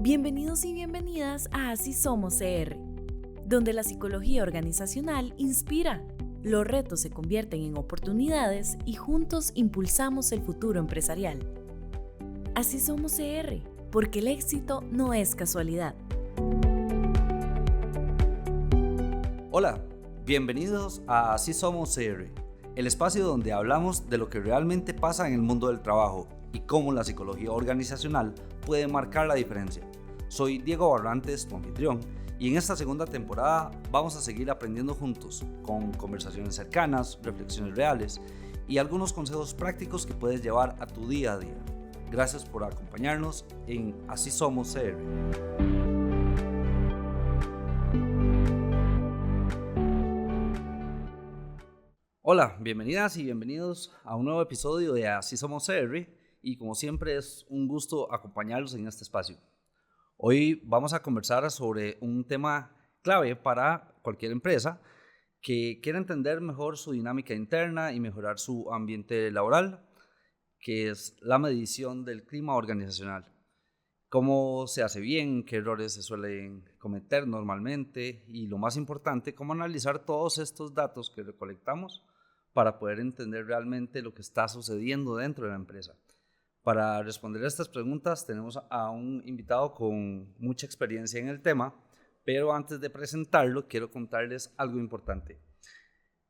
Bienvenidos y bienvenidas a Así Somos CR, donde la psicología organizacional inspira, los retos se convierten en oportunidades y juntos impulsamos el futuro empresarial. Así Somos CR, porque el éxito no es casualidad. Hola, bienvenidos a Así Somos CR, el espacio donde hablamos de lo que realmente pasa en el mundo del trabajo y cómo la psicología organizacional puede marcar la diferencia. Soy Diego Barrantes, tu anfitrión, y en esta segunda temporada vamos a seguir aprendiendo juntos, con conversaciones cercanas, reflexiones reales y algunos consejos prácticos que puedes llevar a tu día a día. Gracias por acompañarnos en Así Somos CR. Hola, bienvenidas y bienvenidos a un nuevo episodio de Así Somos CR, y como siempre es un gusto acompañarlos en este espacio. Hoy vamos a conversar sobre un tema clave para cualquier empresa que quiera entender mejor su dinámica interna y mejorar su ambiente laboral, que es la medición del clima organizacional. Cómo se hace bien, qué errores se suelen cometer normalmente y, lo más importante, cómo analizar todos estos datos que recolectamos para poder entender realmente lo que está sucediendo dentro de la empresa. Para responder a estas preguntas tenemos a un invitado con mucha experiencia en el tema, pero antes de presentarlo quiero contarles algo importante.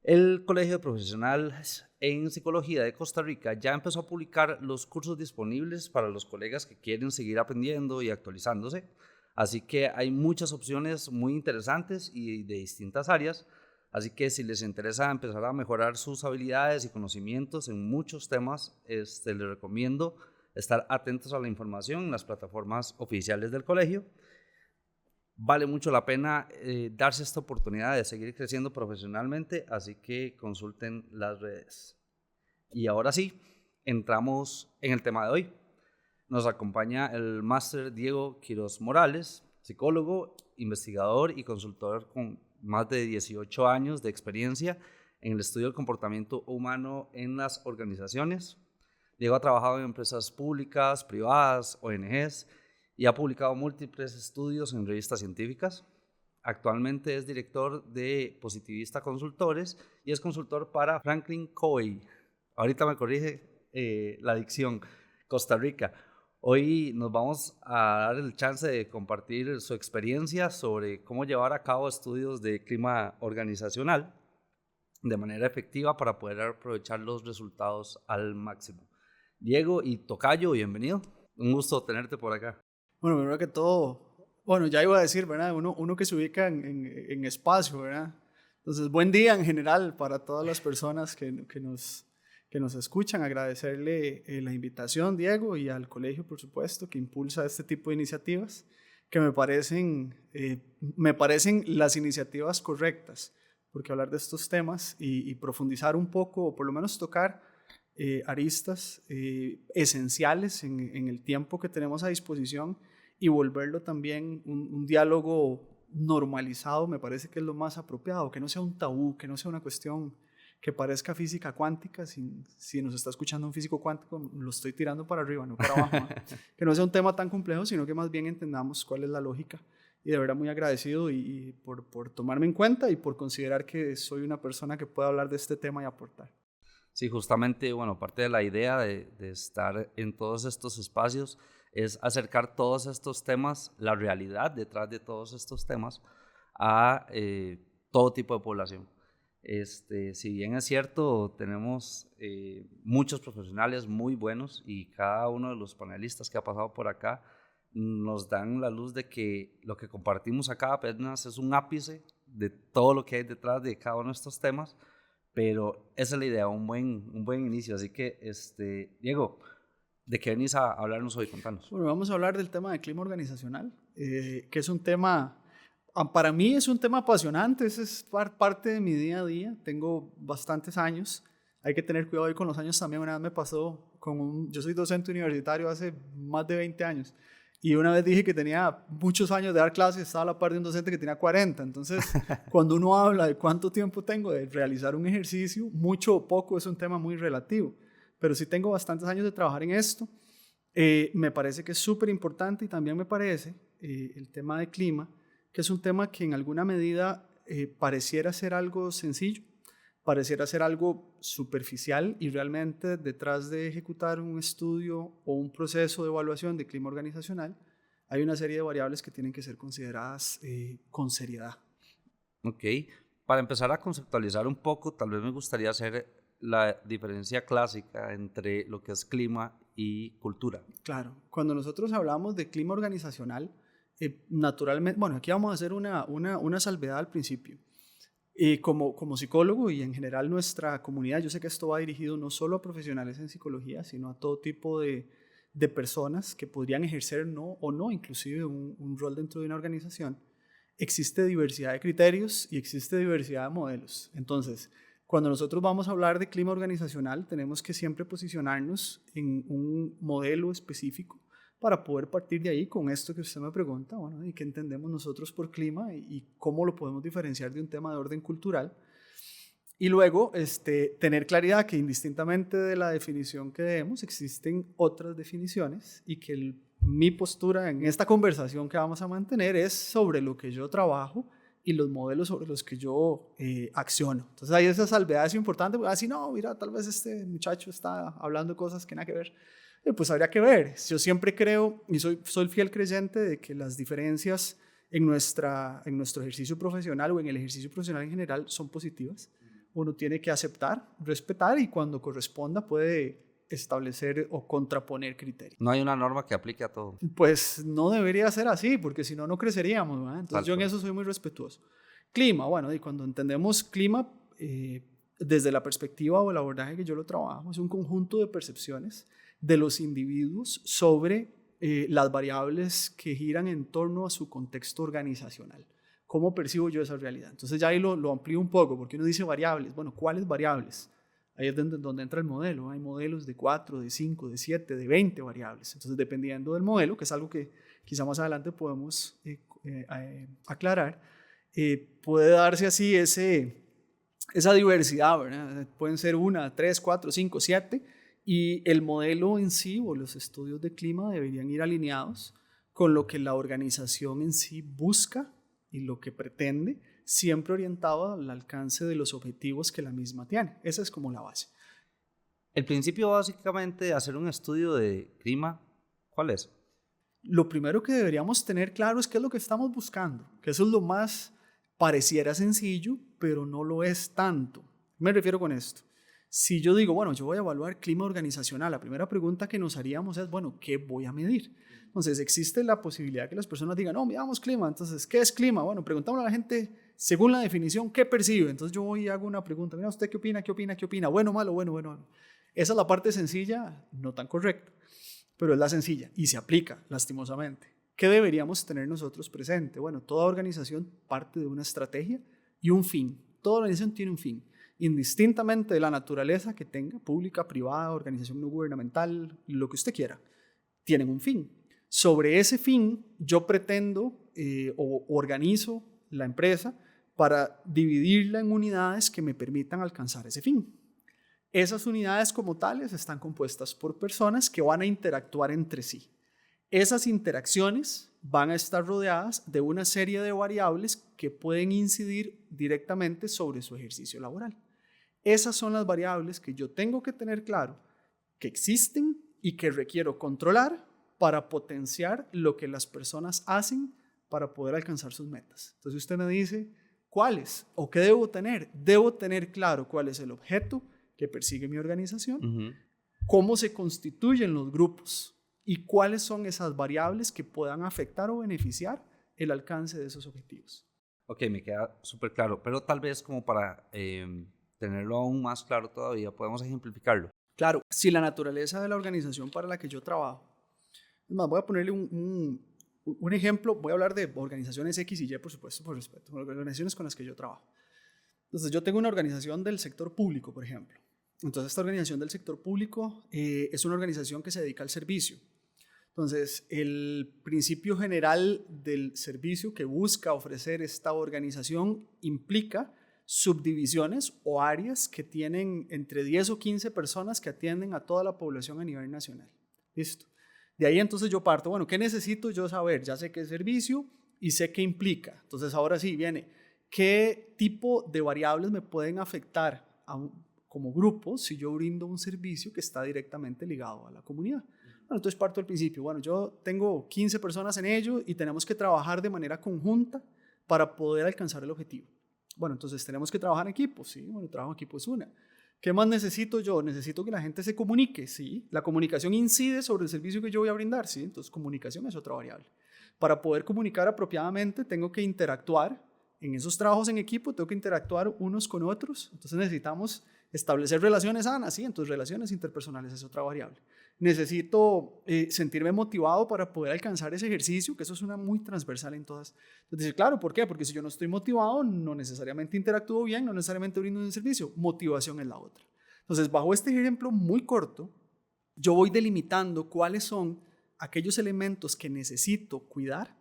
El Colegio de Profesionales en Psicología de Costa Rica ya empezó a publicar los cursos disponibles para los colegas que quieren seguir aprendiendo y actualizándose, así que hay muchas opciones muy interesantes y de distintas áreas. Así que si les interesa empezar a mejorar sus habilidades y conocimientos en muchos temas, les recomiendo estar atentos a la información en las plataformas oficiales del colegio. Vale mucho la pena darse esta oportunidad de seguir creciendo profesionalmente, así que consulten las redes. Y ahora sí, entramos en el tema de hoy. Nos acompaña el máster Diego Quiroz Morales, psicólogo, investigador y consultor con más de 18 años de experiencia en el estudio del comportamiento humano en las organizaciones. Diego ha trabajado en empresas públicas, privadas, ONGs y ha publicado múltiples estudios en revistas científicas. Actualmente es director de Positivista Consultores y es consultor para Franklin Covey. Ahorita me corrige la dicción, Costa Rica. Hoy nos vamos a dar el chance de compartir su experiencia sobre cómo llevar a cabo estudios de clima organizacional de manera efectiva para poder aprovechar los resultados al máximo. Diego y Tocayo, bienvenido. Un gusto tenerte por acá. Bueno, primero que todo, ya iba a decir, ¿verdad? Uno que se ubica en espacio, ¿verdad? Entonces, buen día en general para todas las personas que nos escuchan. Agradecerle la invitación, Diego, y al colegio, por supuesto, que impulsa este tipo de iniciativas, que me parecen las iniciativas correctas, porque hablar de estos temas y profundizar un poco, o por lo menos tocar aristas esenciales en el tiempo que tenemos a disposición, y volverlo también un diálogo normalizado, me parece que es lo más apropiado, que no sea un tabú, que no sea una cuestión que parezca física cuántica. Si nos está escuchando un físico cuántico, lo estoy tirando para arriba, no para abajo, ¿no? Que no sea un tema tan complejo, sino que más bien entendamos cuál es la lógica. Y de verdad muy agradecido y por tomarme en cuenta y por considerar que soy una persona que puede hablar de este tema y aportar. Sí, justamente, parte de la idea de estar en todos estos espacios es acercar todos estos temas, la realidad detrás de todos estos temas, a todo tipo de población. Si bien es cierto, tenemos muchos profesionales muy buenos, y cada uno de los panelistas que ha pasado por acá nos dan la luz de que lo que compartimos acá apenas es un ápice de todo lo que hay detrás de cada uno de estos temas, pero esa es la idea, un buen inicio. Así que, Diego, ¿de qué venís a hablarnos hoy? Contanos. Bueno, vamos a hablar del tema del clima organizacional, que es un tema, para mí es un tema apasionante. Ese es parte de mi día a día. Tengo bastantes años, hay que tener cuidado ahí con los años también. Una vez me pasó yo soy docente universitario hace más de 20 años, y una vez dije que tenía muchos años de dar clases, estaba a la par de un docente que tenía 40. Entonces, cuando uno habla de cuánto tiempo tengo de realizar un ejercicio, mucho o poco es un tema muy relativo, pero sí tengo bastantes años de trabajar en esto. Me parece que es súper importante y también me parece el tema de clima, que es un tema que en alguna medida pareciera ser algo sencillo, pareciera ser algo superficial y realmente detrás de ejecutar un estudio o un proceso de evaluación de clima organizacional hay una serie de variables que tienen que ser consideradas con seriedad. Ok, para empezar a conceptualizar un poco, tal vez me gustaría hacer la diferencia clásica entre lo que es clima y cultura. Claro, cuando nosotros hablamos de clima organizacional, naturalmente, bueno, aquí vamos a hacer una salvedad al principio. Como psicólogo y en general nuestra comunidad, yo sé que esto va dirigido no solo a profesionales en psicología, sino a todo tipo de personas que podrían ejercer o no inclusive un rol dentro de una organización. Existe diversidad de criterios y existe diversidad de modelos. Entonces, cuando nosotros vamos a hablar de clima organizacional, tenemos que siempre posicionarnos en un modelo específico para poder partir de ahí con esto que usted me pregunta, bueno, y qué entendemos nosotros por clima y cómo lo podemos diferenciar de un tema de orden cultural. Y luego tener claridad que indistintamente de la definición que demos, existen otras definiciones y que mi postura en esta conversación que vamos a mantener es sobre lo que yo trabajo y los modelos sobre los que yo acciono. Entonces ahí esa salvedad es importante, porque así no, mira, tal vez este muchacho está hablando de cosas que nada que ver. Pues habría que ver. Yo siempre creo y soy fiel creyente de que las diferencias en nuestro ejercicio profesional o en el ejercicio profesional en general son positivas. Uno tiene que aceptar, respetar y cuando corresponda puede establecer o contraponer criterios. No hay una norma que aplique a todo. Pues no debería ser así, porque si no, no creceríamos, ¿verdad? Entonces yo en eso soy muy respetuoso. Clima, bueno, y cuando entendemos clima, desde la perspectiva o el abordaje que yo lo trabajo, es un conjunto de percepciones de los individuos sobre las variables que giran en torno a su contexto organizacional. ¿Cómo percibo yo esa realidad? Entonces ya ahí lo amplío un poco, porque uno dice variables. Bueno, ¿cuáles variables? Ahí es donde entra el modelo. Hay modelos de 4, de 5, de 7, de 20 variables. Entonces, dependiendo del modelo, que es algo que quizá más adelante podemos aclarar, puede darse así esa diversidad, ¿verdad? Pueden ser 1, 3, 4, 5, 7, y el modelo en sí o los estudios de clima deberían ir alineados con lo que la organización en sí busca y lo que pretende, siempre orientado al alcance de los objetivos que la misma tiene. Esa es como la base. El principio básicamente de hacer un estudio de clima, ¿cuál es? Lo primero que deberíamos tener claro es qué es lo que estamos buscando, que eso es lo más pareciera sencillo, pero no lo es tanto. Me refiero con esto. Si yo digo, bueno, yo voy a evaluar clima organizacional, la primera pregunta que nos haríamos es, bueno, ¿qué voy a medir? Entonces, existe la posibilidad que las personas digan, no, miramos clima. Entonces, ¿qué es clima? Bueno, preguntámosle a la gente, según la definición, ¿qué percibe? Entonces, yo voy y hago una pregunta. Mira, ¿usted qué opina? ¿Qué opina? ¿Qué opina? Bueno, malo, bueno, bueno. Esa es la parte sencilla, no tan correcta, pero es la sencilla y se aplica, lastimosamente. ¿Qué deberíamos tener nosotros presente? Bueno, toda organización parte de una estrategia y un fin. Toda organización tiene un fin, indistintamente de la naturaleza que tenga, pública, privada, organización no gubernamental, lo que usted quiera, tienen un fin. Sobre ese fin, yo pretendo o organizo la empresa para dividirla en unidades que me permitan alcanzar ese fin. Esas unidades como tales están compuestas por personas que van a interactuar entre sí. Esas interacciones van a estar rodeadas de una serie de variables que pueden incidir directamente sobre su ejercicio laboral. Esas son las variables que yo tengo que tener claro que existen y que requiero controlar para potenciar lo que las personas hacen para poder alcanzar sus metas. Entonces usted me dice, ¿cuáles? ¿O qué debo tener? Debo tener claro cuál es el objeto que persigue mi organización, cómo se constituyen los grupos y cuáles son esas variables que puedan afectar o beneficiar el alcance de esos objetivos. Ok, me queda súper claro, pero tal vez como para tenerlo aún más claro todavía, podemos ejemplificarlo. Claro, si la naturaleza de la organización para la que yo trabajo, es más, voy a ponerle un ejemplo, voy a hablar de organizaciones X y Y, por supuesto, por respeto, organizaciones con las que yo trabajo. Entonces, yo tengo una organización del sector público, por ejemplo. Entonces, esta organización del sector público es una organización que se dedica al servicio. Entonces, el principio general del servicio que busca ofrecer esta organización implica subdivisiones o áreas que tienen entre 10 o 15 personas que atienden a toda la población a nivel nacional. ¿Listo? De ahí entonces yo parto, bueno, ¿qué necesito yo saber? Ya sé qué es servicio y sé qué implica. Entonces ahora sí viene, ¿qué tipo de variables me pueden afectar como grupo si yo brindo un servicio que está directamente ligado a la comunidad? Bueno, entonces parto del principio, bueno, yo tengo 15 personas en ello y tenemos que trabajar de manera conjunta para poder alcanzar el objetivo. Bueno, entonces tenemos que trabajar en equipo, sí, bueno, el trabajo en equipo es una. ¿Qué más necesito yo? Necesito que la gente se comunique, ¿sí? La comunicación incide sobre el servicio que yo voy a brindar, ¿sí? Entonces, comunicación es otra variable. Para poder comunicar apropiadamente, tengo que interactuar. En esos trabajos en equipo, tengo que interactuar unos con otros. Entonces, necesitamos establecer relaciones sanas, ¿sí? Entonces, relaciones interpersonales es otra variable. Necesito sentirme motivado para poder alcanzar ese ejercicio, que eso es una muy transversal en todas. Entonces, claro, ¿por qué? Porque si yo no estoy motivado, no necesariamente interactúo bien, no necesariamente brindo un servicio. Motivación es la otra. Entonces, bajo este ejemplo muy corto, yo voy delimitando cuáles son aquellos elementos que necesito cuidar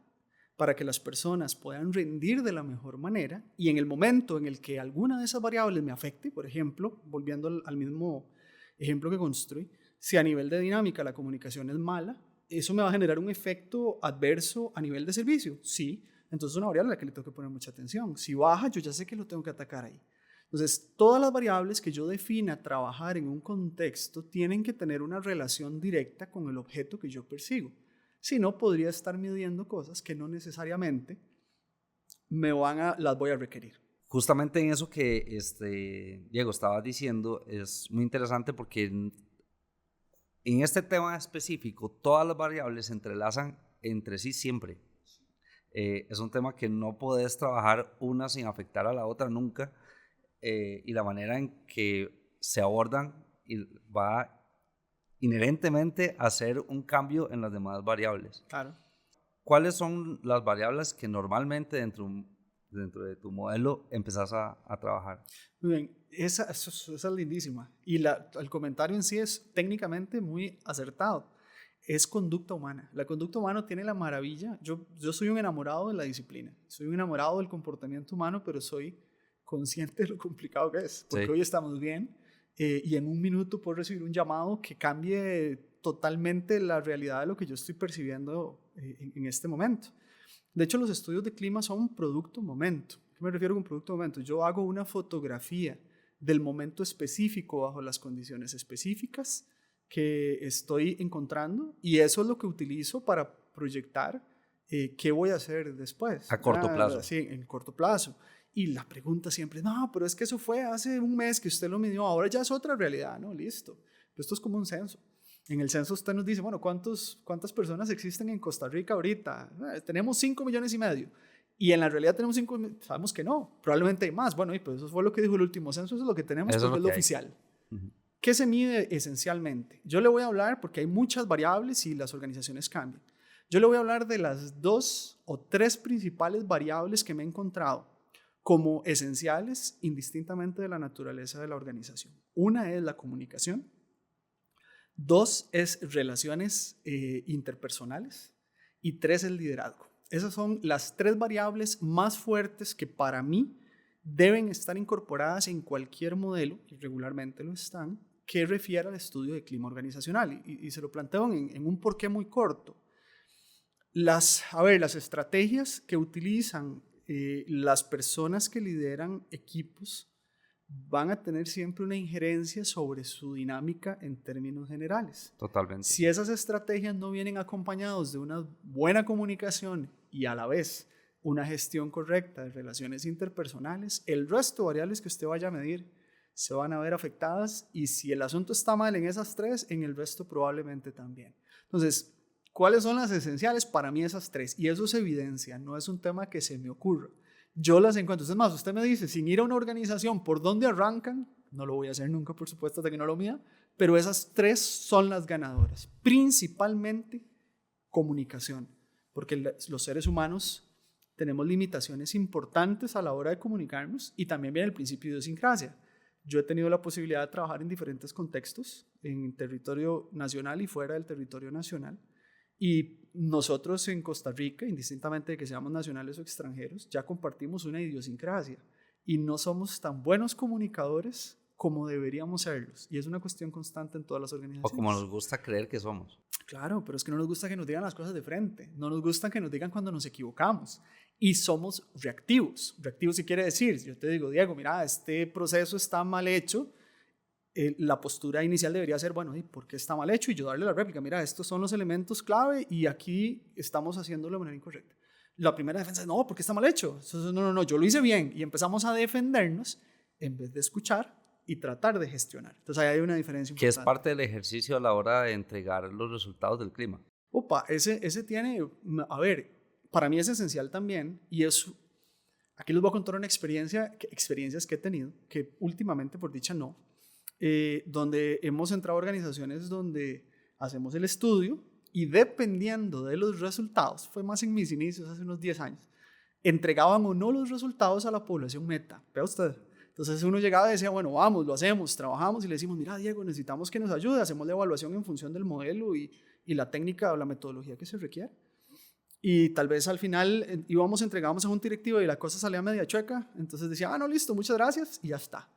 para que las personas puedan rendir de la mejor manera, y en el momento en el que alguna de esas variables me afecte, por ejemplo, volviendo al mismo ejemplo que construí, si a nivel de dinámica la comunicación es mala, eso me va a generar un efecto adverso a nivel de servicio, sí, entonces es una variable a la que le tengo que poner mucha atención. Si baja, yo ya sé que lo tengo que atacar ahí. Entonces, todas las variables que yo defina trabajar en un contexto tienen que tener una relación directa con el objeto que yo persigo. Si no, podría estar midiendo cosas que no necesariamente las voy a requerir. Justamente en eso que Diego estaba diciendo es muy interesante porque en este tema específico todas las variables se entrelazan entre sí siempre. Es un tema que no podés trabajar una sin afectar a la otra nunca, y la manera en que se abordan va inherentemente a hacer un cambio en las demás variables. Claro. ¿Cuáles son las variables que normalmente dentro de tu modelo empezás a trabajar? Muy bien, esa es lindísima. Y el comentario en sí es técnicamente muy acertado. Es conducta humana. La conducta humana tiene la maravilla. Yo soy un enamorado de la disciplina. Soy un enamorado del comportamiento humano, pero soy consciente de lo complicado que es. Porque Sí. hoy estamos bien y en un minuto puedo recibir un llamado que cambie totalmente la realidad de lo que yo estoy percibiendo en este momento. De hecho, los estudios de clima son producto momento. ¿A qué me refiero con producto momento? Yo hago una fotografía del momento específico bajo las condiciones específicas que estoy encontrando, y eso es lo que utilizo para proyectar qué voy a hacer después. A corto plazo. Sí, en corto plazo. Y la pregunta siempre es, no, pero es que eso fue hace un mes que usted lo midió, ahora ya es otra realidad, ¿no? Listo. Pero esto es como un censo. En el censo usted nos dice, bueno, ¿cuántas personas existen en Costa Rica ahorita? Tenemos 5,5 millones. Y en la realidad tenemos 5, sabemos que no, probablemente hay más. Bueno, y pues eso fue lo que dijo el último censo, eso es lo que tenemos, Eso porque es lo oficial. ¿Qué se mide esencialmente? Yo le voy a hablar, porque hay muchas variables y las organizaciones cambian. Yo le voy a hablar de las 2 o 3 principales variables que me he encontrado como esenciales indistintamente de la naturaleza de la organización. Una es la comunicación. 2 es relaciones interpersonales. Y 3 es liderazgo. Esas son las 3 variables más fuertes que para mí deben estar incorporadas en cualquier modelo, y regularmente lo están, que refiere al estudio de clima organizacional. Y se lo planteo en un porqué muy corto. Las estrategias que utilizan las personas que lideran equipos van a tener siempre una injerencia sobre su dinámica en términos generales. Totalmente. Si esas estrategias no vienen acompañadas de una buena comunicación y a la vez una gestión correcta de relaciones interpersonales, el resto de variables que usted vaya a medir se van a ver afectadas, y si el asunto está mal en esas 3, en el resto probablemente también. Entonces, ¿cuáles son las esenciales? Para mí esas 3, y eso es evidencia, no es un tema que se me ocurra. Yo las encuentro. Es más, usted me dice, sin ir a una organización, ¿por dónde arrancan? No lo voy a hacer nunca, por supuesto, hasta que no lo mida, pero esas 3 son las ganadoras. Principalmente comunicación, porque los seres humanos tenemos limitaciones importantes a la hora de comunicarnos, y también viene el principio de idiosincrasia. Yo he tenido la posibilidad de trabajar en diferentes contextos, en territorio nacional y fuera del territorio nacional, y nosotros en Costa Rica, indistintamente de que seamos nacionales o extranjeros, ya compartimos una idiosincrasia y no somos tan buenos comunicadores como deberíamos serlos, y es una cuestión constante en todas las organizaciones. O como nos gusta creer que somos. Claro, pero es que no nos gusta que nos digan las cosas de frente, no nos gusta que nos digan cuando nos equivocamos y somos reactivos. Reactivos, ¿qué quiere decir? Yo te digo, Diego, mira, este proceso está mal hecho, la postura inicial debería ser, bueno, ¿y por qué está mal hecho? Y yo darle la réplica, mira, estos son los elementos clave y aquí estamos haciéndolo de manera incorrecta. La primera defensa es, no, ¿por qué está mal hecho? Entonces, no, yo lo hice bien y empezamos a defendernos en vez de escuchar y tratar de gestionar. Entonces ahí hay una diferencia importante. Que es parte del ejercicio a la hora de entregar los resultados del clima. Opa, ese tiene, a ver, para mí es esencial también y es, aquí les voy a contar una experiencias que he tenido, que últimamente por dicha no, donde hemos entrado a organizaciones donde hacemos el estudio y dependiendo de los resultados, fue más en mis inicios hace unos 10 años, entregaban o no los resultados a la población meta. Vea usted. Entonces uno llegaba y decía, bueno, vamos, lo hacemos, trabajamos y le decimos, mira, Diego, necesitamos que nos ayude, hacemos la evaluación en función del modelo y la técnica o la metodología que se requiere. Y tal vez al final íbamos, entregábamos a un directivo y la cosa salía media chueca, entonces decía, no, listo, muchas gracias y ya está.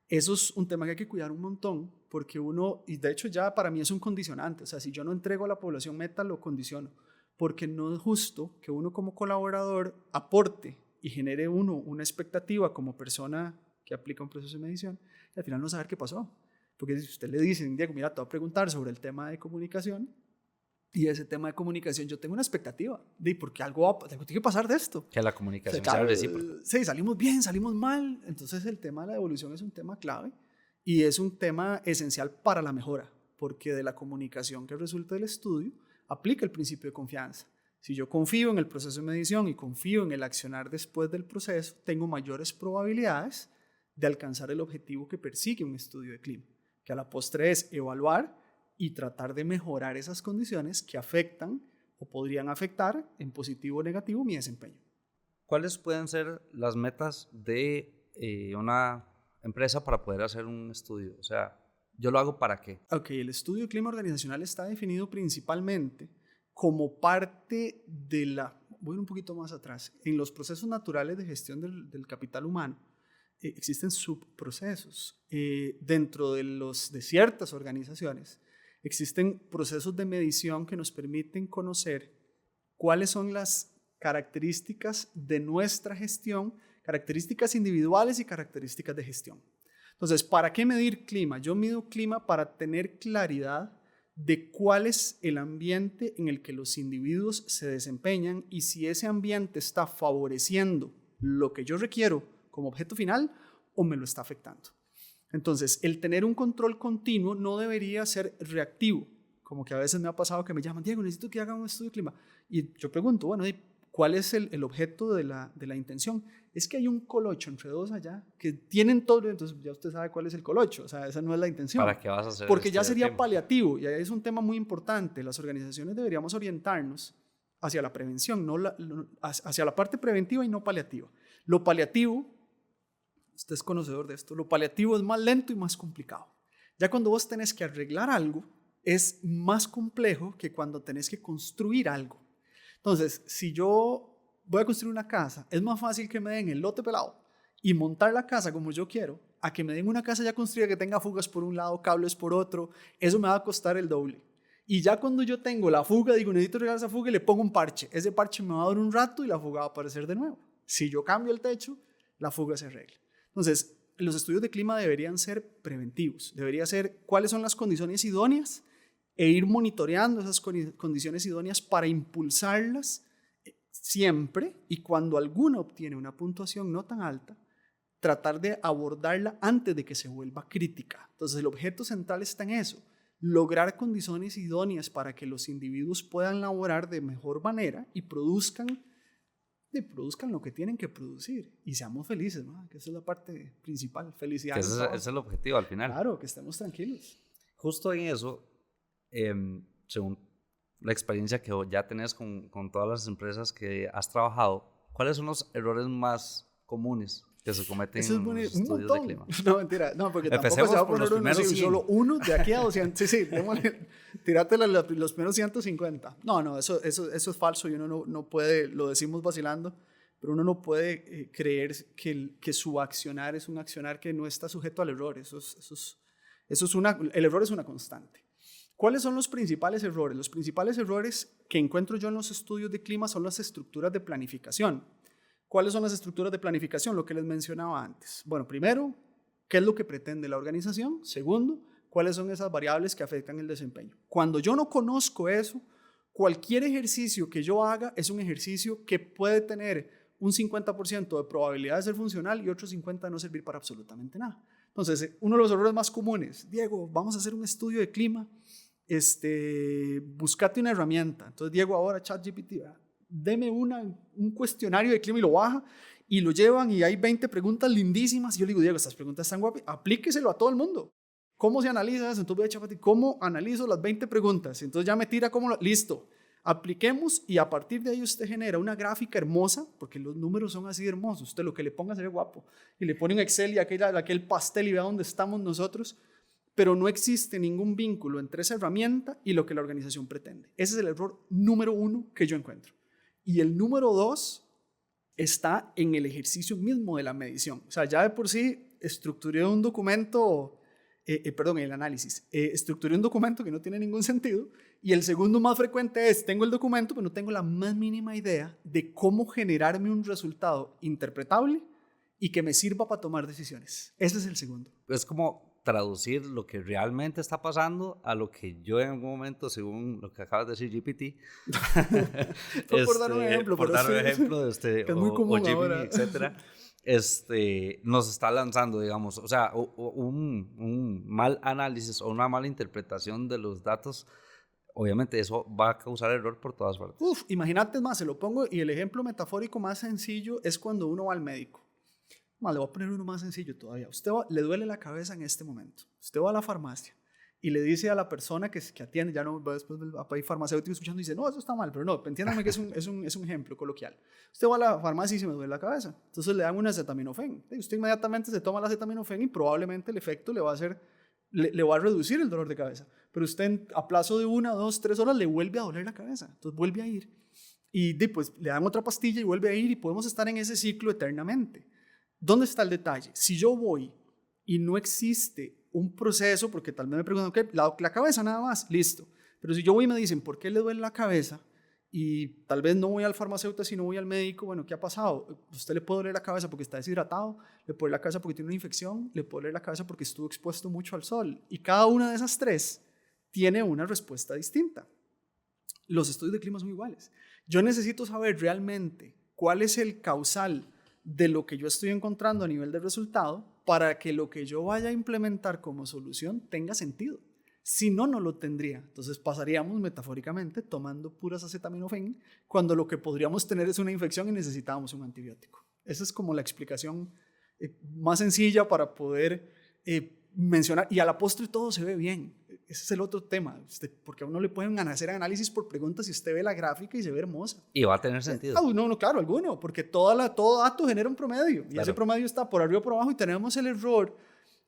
Eso es un tema que hay que cuidar un montón porque uno, y de hecho ya para mí es un condicionante, o sea, si yo no entrego a la población meta, lo condiciono, porque no es justo que uno como colaborador aporte y genere uno una expectativa como persona que aplica un proceso de medición y al final no saber qué pasó. Porque si usted le dice, Diego, mira, te voy a preguntar sobre el tema de comunicación y ese tema de comunicación yo tengo una expectativa de porque algo tiene que pasar de esto. Que la comunicación sea recíproca. Sí, salimos bien, salimos mal. Entonces el tema de la evolución es un tema clave y es un tema esencial para la mejora porque de la comunicación que resulta del estudio aplica el principio de confianza. Si yo confío en el proceso de medición y confío en el accionar después del proceso, tengo mayores probabilidades de alcanzar el objetivo que persigue un estudio de clima, que a la postre es evaluar y tratar de mejorar esas condiciones que afectan o podrían afectar en positivo o negativo mi desempeño. ¿Cuáles pueden ser las metas de una empresa para poder hacer un estudio? O sea, ¿yo lo hago para qué? Ok, el estudio de clima organizacional está definido principalmente como parte de la... Voy un poquito más atrás. En los procesos naturales de gestión del capital humano, existen subprocesos. Dentro de ciertas organizaciones existen procesos de medición que nos permiten conocer cuáles son las características de nuestra gestión, características individuales y características de gestión. Entonces, ¿para qué medir clima? Yo mido clima para tener claridad de cuál es el ambiente en el que los individuos se desempeñan y si ese ambiente está favoreciendo lo que yo requiero como objeto final o me lo está afectando. Entonces, el tener un control continuo no debería ser reactivo, como que a veces me ha pasado que me llaman, Diego, necesito que haga un estudio de clima. Y yo pregunto, bueno, ¿cuál es el objeto de la intención? Es que hay un colocho entre dos allá que tienen todo, entonces ya usted sabe cuál es el colocho, o sea, esa no es la intención. ¿Para qué vas a hacer? Porque ya sería paliativo, y ahí es un tema muy importante. Las organizaciones deberíamos orientarnos hacia la prevención, hacia la parte preventiva y no paliativa. Lo paliativo, usted es conocedor de esto, lo paliativo es más lento y más complicado. Ya cuando vos tenés que arreglar algo, es más complejo que cuando tenés que construir algo. Entonces, si yo voy a construir una casa, es más fácil que me den el lote pelado y montar la casa como yo quiero, a que me den una casa ya construida que tenga fugas por un lado, cables por otro. Eso me va a costar el doble. Y ya cuando yo tengo la fuga, digo, necesito arreglar esa fuga y le pongo un parche. Ese parche me va a dar un rato y la fuga va a aparecer de nuevo. Si yo cambio el techo, la fuga se arregla. Entonces, los estudios de clima deberían ser preventivos. Debería ser cuáles son las condiciones idóneas e ir monitoreando esas condiciones idóneas para impulsarlas siempre, y cuando alguna obtiene una puntuación no tan alta, tratar de abordarla antes de que se vuelva crítica. Entonces el objeto central está en eso, lograr condiciones idóneas para que los individuos puedan laborar de mejor manera y produzcan lo que tienen que producir y seamos felices, ¿no? Que esa es la parte principal, felicidad. Ese es el objetivo al final. Claro, que estemos tranquilos. Justo en eso, según la experiencia que ya tenés con todas las empresas que has trabajado, ¿cuáles son los errores más comunes que se cometen en los estudios de clima? No, mentira, no, porque tampoco Empecemos se va a por poner los uno así, primeros 100. solo uno de aquí a 200. Sí, tírate los primeros 150. No, eso es falso y uno no puede, lo decimos vacilando, pero uno no puede creer que su accionar es un accionar que no está sujeto al error. El error es una constante. ¿Cuáles son los principales errores? Los principales errores que encuentro yo en los estudios de clima son las estructuras de planificación. ¿Cuáles son las estructuras de planificación? Lo que les mencionaba antes. Bueno, primero, ¿qué es lo que pretende la organización? Segundo, ¿cuáles son esas variables que afectan el desempeño? Cuando yo no conozco eso, cualquier ejercicio que yo haga es un ejercicio que puede tener un 50% de probabilidad de ser funcional y otro 50% de no servir para absolutamente nada. Entonces, uno de los errores más comunes, Diego, vamos a hacer un estudio de clima, búscate una herramienta. Entonces, Diego ahora, ChatGPT, deme un cuestionario de clima y lo baja y lo llevan y hay 20 preguntas lindísimas. Y yo le digo, Diego, estas preguntas están guapas, aplíqueselo a todo el mundo. ¿Cómo se analiza eso? Entonces voy a ChatGPT, ¿cómo analizo las 20 preguntas? Entonces ya me tira listo, apliquemos y a partir de ahí usted genera una gráfica hermosa, porque los números son así hermosos. Usted lo que le ponga se ve guapo y le pone un Excel y aquel pastel y vea dónde estamos nosotros. Pero no existe ningún vínculo entre esa herramienta y lo que la organización pretende. Ese es el error número 1 que yo encuentro. Y el número 2 está en el ejercicio mismo de la medición. O sea, ya de por sí estructuré un documento, el análisis. Estructuré un documento que no tiene ningún sentido. Y el segundo más frecuente es, tengo el documento, pero no tengo la más mínima idea de cómo generarme un resultado interpretable y que me sirva para tomar decisiones. Ese es el segundo. Es como traducir lo que realmente está pasando a lo que yo en algún momento, según lo que acabas de decir, GPT, por dar un ejemplo, que es muy común o ahora. Gemini, etcétera, nos está lanzando, digamos, o sea, un mal análisis o una mala interpretación de los datos. Obviamente eso va a causar error por todas partes. Imagínate más, se lo pongo, y el ejemplo metafórico más sencillo es cuando uno va al médico. Le voy a poner uno más sencillo todavía. Usted le duele la cabeza en este momento. Usted va a la farmacia y le dice a la persona que atiende, ya no, después hay farmacéutico escuchando y dice, no, eso está mal, pero no, entiéndame que es un ejemplo coloquial. Usted va a la farmacia y se me duele la cabeza. Entonces le dan un acetaminofén. Usted inmediatamente se toma el acetaminofén y probablemente el efecto le va a reducir el dolor de cabeza. Pero usted a plazo de 1, 2, 3 horas le vuelve a doler la cabeza. Entonces vuelve a ir. Y después le dan otra pastilla y vuelve a ir y podemos estar en ese ciclo eternamente. ¿Dónde está el detalle? Si yo voy y no existe un proceso, porque tal vez me preguntan, ¿qué? La cabeza nada más, listo. Pero si yo voy y me dicen, ¿por qué le duele la cabeza? Y tal vez no voy al farmacéutico, sino voy al médico, bueno, ¿qué ha pasado? Usted le puede doler la cabeza porque está deshidratado, le puede doler la cabeza porque tiene una infección, le puede doler la cabeza porque estuvo expuesto mucho al sol. Y cada una de esas tres tiene una respuesta distinta. Los estudios de clima son iguales. Yo necesito saber realmente cuál es el causal de lo que yo estoy encontrando a nivel de resultado para que lo que yo vaya a implementar como solución tenga sentido. Si no, no lo tendría. Entonces pasaríamos metafóricamente tomando puras acetaminofén cuando lo que podríamos tener es una infección y necesitábamos un antibiótico. Esa es como la explicación más sencilla para poder mencionar. Y a la postre todo se ve bien. Ese es el otro tema, porque a uno le pueden hacer análisis por preguntas y usted ve la gráfica y se ve hermosa. Y va a tener sentido. No, claro, alguno, porque todo dato genera un promedio. Y claro, ese promedio está por arriba o por abajo y tenemos el error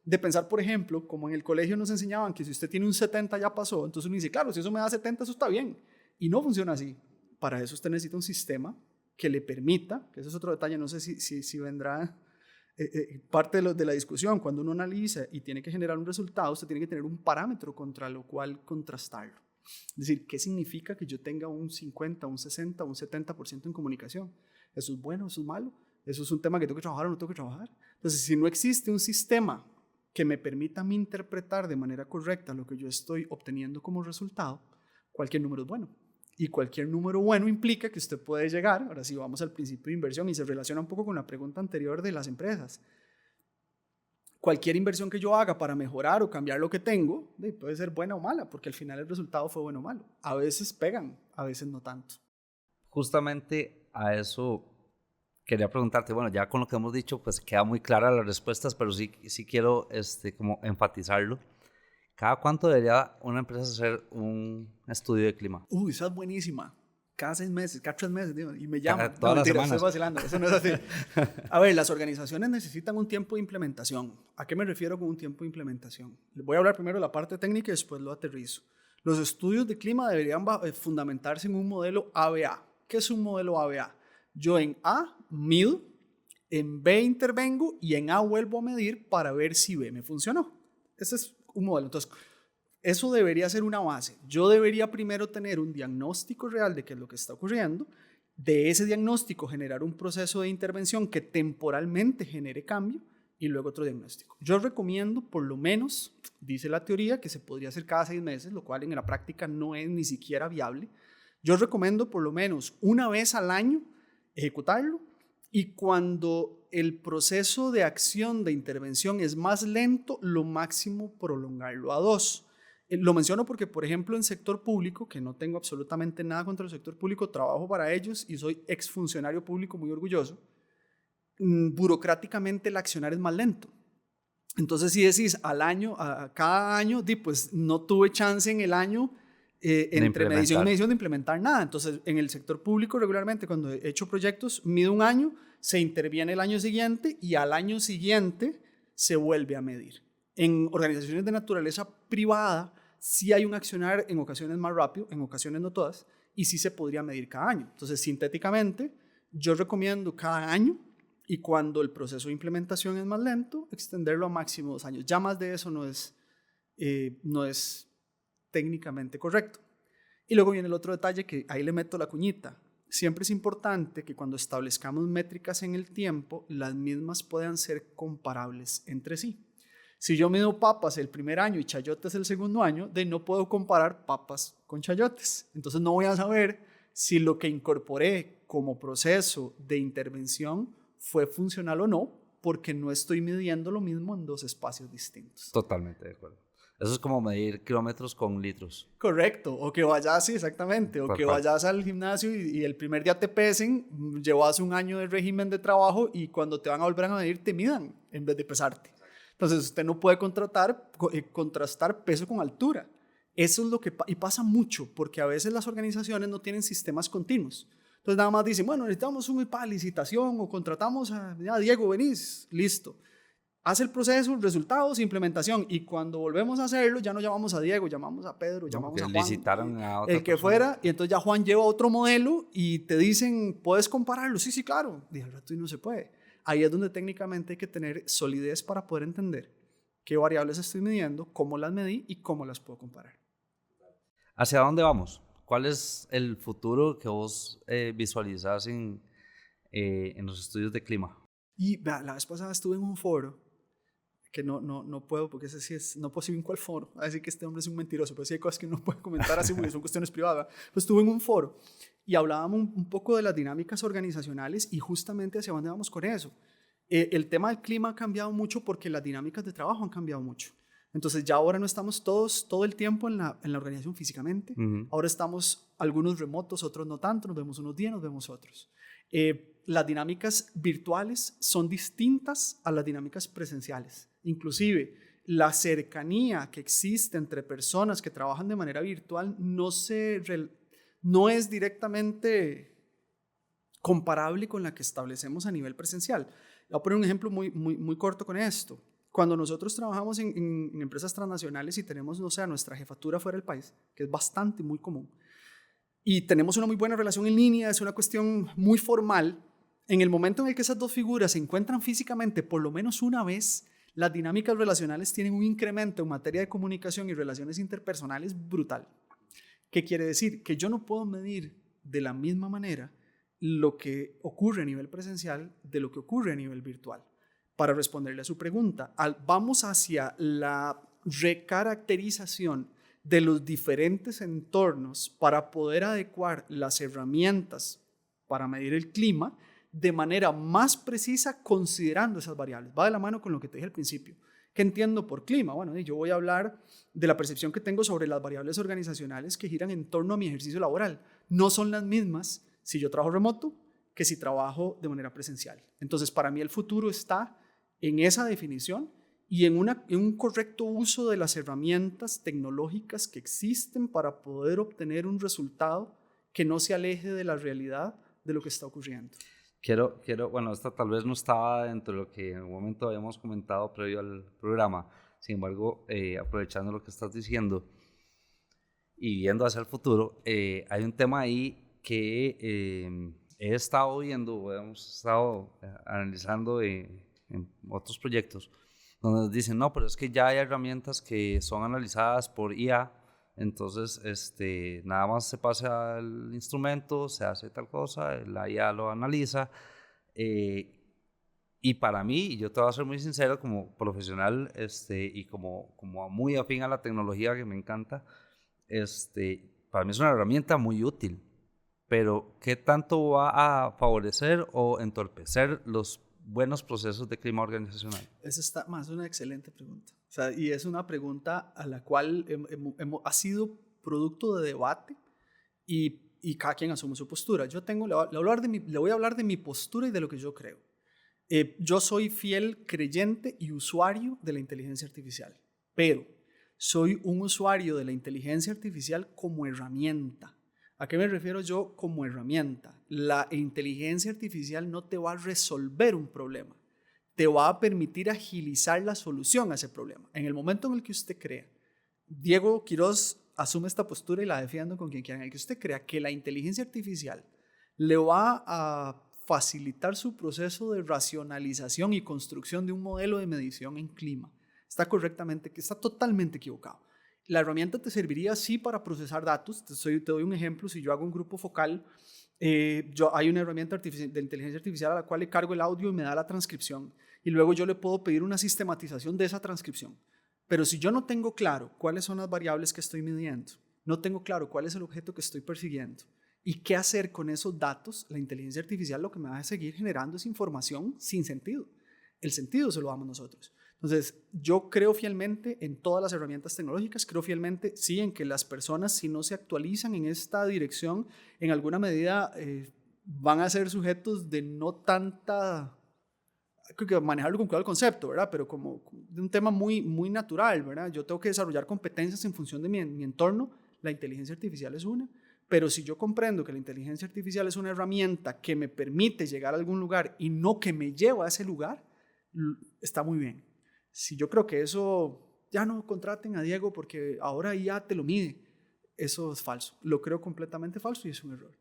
de pensar, por ejemplo, como en el colegio nos enseñaban que si usted tiene un 70 ya pasó, entonces uno dice, claro, si eso me da 70, eso está bien. Y no funciona así. Para eso usted necesita un sistema que le permita, que ese es otro detalle, no sé si vendrá parte de la discusión, cuando uno analiza y tiene que generar un resultado, usted tiene que tener un parámetro contra lo cual contrastarlo. Es decir, ¿qué significa que yo tenga un 50, un 60, un 70% en comunicación? ¿Eso es bueno, eso es malo? ¿Eso es un tema que tengo que trabajar o no tengo que trabajar? Entonces, si no existe un sistema que me permita a mí interpretar de manera correcta lo que yo estoy obteniendo como resultado, cualquier número es bueno. Y cualquier número bueno implica que usted puede llegar, ahora sí vamos al principio de inversión y se relaciona un poco con la pregunta anterior de las empresas. Cualquier inversión que yo haga para mejorar o cambiar lo que tengo, puede ser buena o mala, porque al final el resultado fue bueno o malo. A veces pegan, a veces no tanto. Justamente a eso quería preguntarte, bueno, ya con lo que hemos dicho, pues queda muy clara las respuestas, pero sí quiero como enfatizarlo. ¿Cada cuánto debería una empresa hacer un estudio de clima? Esa es buenísima. Cada 6 meses, cada 3 meses, digo, y me llaman. Todas las semanas. Estoy vacilando, eso no es así. A ver, las organizaciones necesitan un tiempo de implementación. ¿A qué me refiero con un tiempo de implementación? Les voy a hablar primero de la parte técnica y después lo aterrizo. Los estudios de clima deberían fundamentarse en un modelo ABA. ¿Qué es un modelo ABA? Yo en A mido, en B intervengo y en A vuelvo a medir para ver si B me funcionó. Ese es un modelo. Entonces, eso debería ser una base. Yo debería primero tener un diagnóstico real de qué es lo que está ocurriendo, de ese diagnóstico generar un proceso de intervención que temporalmente genere cambio y luego otro diagnóstico. Yo recomiendo, por lo menos, dice la teoría, que se podría hacer cada 6 meses, lo cual en la práctica no es ni siquiera viable. Yo recomiendo por lo menos una vez al año ejecutarlo, y cuando el proceso de acción de intervención es más lento, lo máximo prolongarlo a 2. Lo menciono porque, por ejemplo, en sector público, que no tengo absolutamente nada contra el sector público, trabajo para ellos y soy exfuncionario público muy orgulloso, burocráticamente el accionar es más lento. Entonces, si decís al año, a cada año, pues no tuve chance en el año entre medición y medición de implementar nada. Entonces, en el sector público regularmente cuando he hecho proyectos, mido un año, se interviene el año siguiente y al año siguiente se vuelve a medir. En organizaciones de naturaleza privada sí hay un accionar en ocasiones más rápido, en ocasiones no todas, y sí se podría medir cada año. Entonces, sintéticamente, yo recomiendo cada año, y cuando el proceso de implementación es más lento, extenderlo a máximo 2 años. Ya más de eso no es técnicamente correcto. Y luego viene el otro detalle que ahí le meto la cuñita. Siempre es importante que cuando establezcamos métricas en el tiempo, las mismas puedan ser comparables entre sí. Si yo mido papas el primer año y chayotes el segundo año, no puedo comparar papas con chayotes. Entonces no voy a saber si lo que incorporé como proceso de intervención fue funcional o no, porque no estoy midiendo lo mismo en 2 espacios distintos. Totalmente de acuerdo. Eso es como medir kilómetros con litros. Correcto, o que vayas, sí, exactamente, o que vayas al gimnasio y el primer día te pesen, llevas un año de régimen de trabajo y cuando te van a volver a medir te midan en vez de pesarte. Entonces usted no puede contrastar peso con altura. Eso es lo que y pasa mucho, porque a veces las organizaciones no tienen sistemas continuos. Entonces nada más dicen, bueno, necesitamos un para licitación o contratamos a Diego, venís, listo. Hace el proceso, resultados, implementación, y cuando volvemos a hacerlo ya no llamamos a Diego, llamamos a Pedro, llamamos a Juan, licitaron a otra el que persona. fuera, y entonces ya Juan lleva otro modelo y te dicen, ¿puedes compararlo? Sí, claro. Dije, al rato y no se puede. Ahí es donde técnicamente hay que tener solidez para poder entender qué variables estoy midiendo, cómo las medí y cómo las puedo comparar. ¿Hacia dónde vamos? ¿Cuál es el futuro que vos visualizás en los estudios de clima? Y la vez pasada estuve en un foro que no puedo, porque ese sí es, no puedo decir en cuál foro, a decir que este hombre es un mentiroso, pero sí hay cosas que no puede comentar así porque son cuestiones privadas. Pues estuve en un foro y hablábamos un poco de las dinámicas organizacionales y justamente hacia dónde vamos con eso. El tema del clima ha cambiado mucho porque las dinámicas de trabajo han cambiado mucho. Entonces ya ahora no estamos todos todo el tiempo en la organización físicamente. Ahora estamos algunos remotos, otros no tanto, nos vemos unos días, nos vemos otros. Las dinámicas virtuales son distintas a las dinámicas presenciales. Inclusive, la cercanía que existe entre personas que trabajan de manera virtual no es directamente comparable con la que establecemos a nivel presencial. Voy a poner un ejemplo muy corto con esto. Cuando nosotros trabajamos en empresas transnacionales y tenemos, no sé, nuestra jefatura fuera del país, que es bastante, muy común, y tenemos una muy buena relación en línea, es una cuestión muy formal, en el momento en el que esas dos figuras se encuentran físicamente por lo menos una vez, las dinámicas relacionales tienen un incremento en materia de comunicación y relaciones interpersonales brutal. ¿Qué quiere decir? Que yo no puedo medir de la misma manera lo que ocurre a nivel presencial de lo que ocurre a nivel virtual. Para responderle a su pregunta, vamos hacia la recaracterización de los diferentes entornos para poder adecuar las herramientas para medir el clima de manera más precisa considerando esas variables. Va de la mano con lo que te dije al principio. ¿Qué entiendo por clima? Bueno, yo voy a hablar de la percepción que tengo sobre las variables organizacionales que giran en torno a mi ejercicio laboral. No son las mismas si yo trabajo remoto que si trabajo de manera presencial. Entonces, para mí el futuro está en esa definición y en un correcto uso de las herramientas tecnológicas que existen para poder obtener un resultado que no se aleje de la realidad de lo que está ocurriendo. Bueno, esta tal vez no estaba dentro de lo que en un momento habíamos comentado previo al programa. Sin embargo, aprovechando lo que estás diciendo y viendo hacia el futuro, hay un tema ahí que he estado viendo, o hemos estado analizando en otros proyectos, donde nos dicen, no, pero es que ya hay herramientas que son analizadas por IA, entonces nada más se pasa al instrumento, se hace tal cosa, la IA lo analiza. Y para mí, yo te voy a ser muy sincero, como profesional y como muy afín a la tecnología que me encanta, para mí es una herramienta muy útil, pero ¿qué tanto va a favorecer o entorpecer los buenos procesos de clima organizacional? Esa está más una excelente pregunta. O sea, y es una pregunta a la cual ha sido producto de debate y cada quien asume su postura. Le voy a hablar de mi postura y de lo que yo creo. Yo soy fiel creyente y usuario de la inteligencia artificial, pero soy un usuario de la inteligencia artificial como herramienta. ¿A qué me refiero yo como herramienta? La inteligencia artificial no te va a resolver un problema, te va a permitir agilizar la solución a ese problema. En el momento en el que usted crea, Diego Quiroz asume esta postura y la defiendo con quien quiera, en el que usted crea que la inteligencia artificial le va a facilitar su proceso de racionalización y construcción de un modelo de medición en clima, está totalmente equivocado. La herramienta te serviría sí para procesar datos. Te doy un ejemplo. Si yo hago un grupo focal, hay una herramienta de inteligencia artificial a la cual le cargo el audio y me da la transcripción, y luego yo le puedo pedir una sistematización de esa transcripción. Pero si yo no tengo claro cuáles son las variables que estoy midiendo, no tengo claro cuál es el objeto que estoy persiguiendo y qué hacer con esos datos, la inteligencia artificial lo que me va a seguir generando es información sin sentido. El sentido se lo damos nosotros. Entonces, yo creo fielmente en todas las herramientas tecnológicas, creo fielmente, sí, en que las personas, si no se actualizan en esta dirección, en alguna medida van a ser sujetos de no tanta, creo que manejarlo con cuidado el concepto, ¿verdad? Pero como de un tema muy, muy natural, ¿verdad? Yo tengo que desarrollar competencias en función de mi entorno, la inteligencia artificial es una, pero si yo comprendo que la inteligencia artificial es una herramienta que me permite llegar a algún lugar y no que me lleva a ese lugar, está muy bien. Si yo creo que eso, ya no contraten a Diego porque ahora ya te lo mide, eso es falso. Lo creo completamente falso y es un error.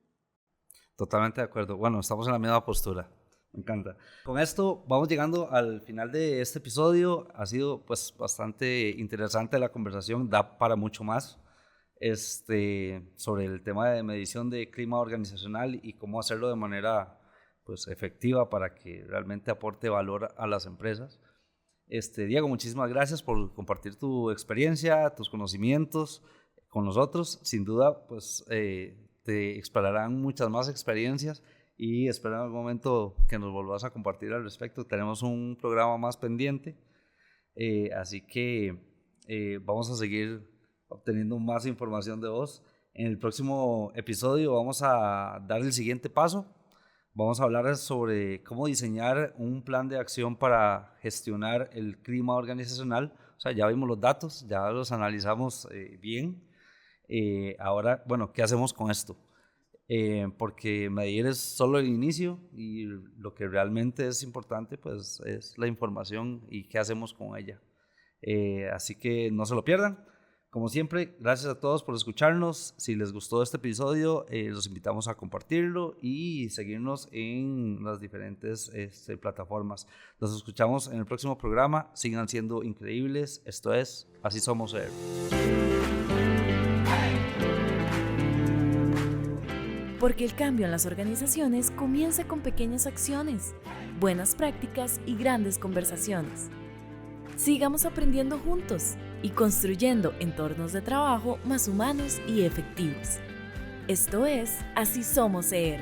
Totalmente de acuerdo. Bueno, estamos en la misma postura. Me encanta. Con esto vamos llegando al final de este episodio. Ha sido pues bastante interesante la conversación, da para mucho más sobre el tema de medición de clima organizacional y cómo hacerlo de manera pues efectiva para que realmente aporte valor a las empresas. Diego, muchísimas gracias por compartir tu experiencia, tus conocimientos con nosotros. Sin duda, pues te explorarán muchas más experiencias y espero en algún momento que nos volvás a compartir al respecto. Tenemos un programa más pendiente, así que vamos a seguir obteniendo más información de vos. En el próximo episodio vamos a dar el siguiente paso. Vamos a hablar sobre cómo diseñar un plan de acción para gestionar el clima organizacional. O sea, ya vimos los datos, ya los analizamos bien. Ahora, bueno, ¿qué hacemos con esto? Porque medir es solo el inicio y lo que realmente es importante pues, es la información y qué hacemos con ella. Así que no se lo pierdan. Como siempre, gracias a todos por escucharnos. Si les gustó este episodio, los invitamos a compartirlo y seguirnos en las diferentes plataformas. Nos escuchamos en el próximo programa. Sigan siendo increíbles. Esto es Así Somos ER. Porque el cambio en las organizaciones comienza con pequeñas acciones, buenas prácticas y grandes conversaciones. Sigamos aprendiendo juntos y construyendo entornos de trabajo más humanos y efectivos. Esto es Así Somos ER.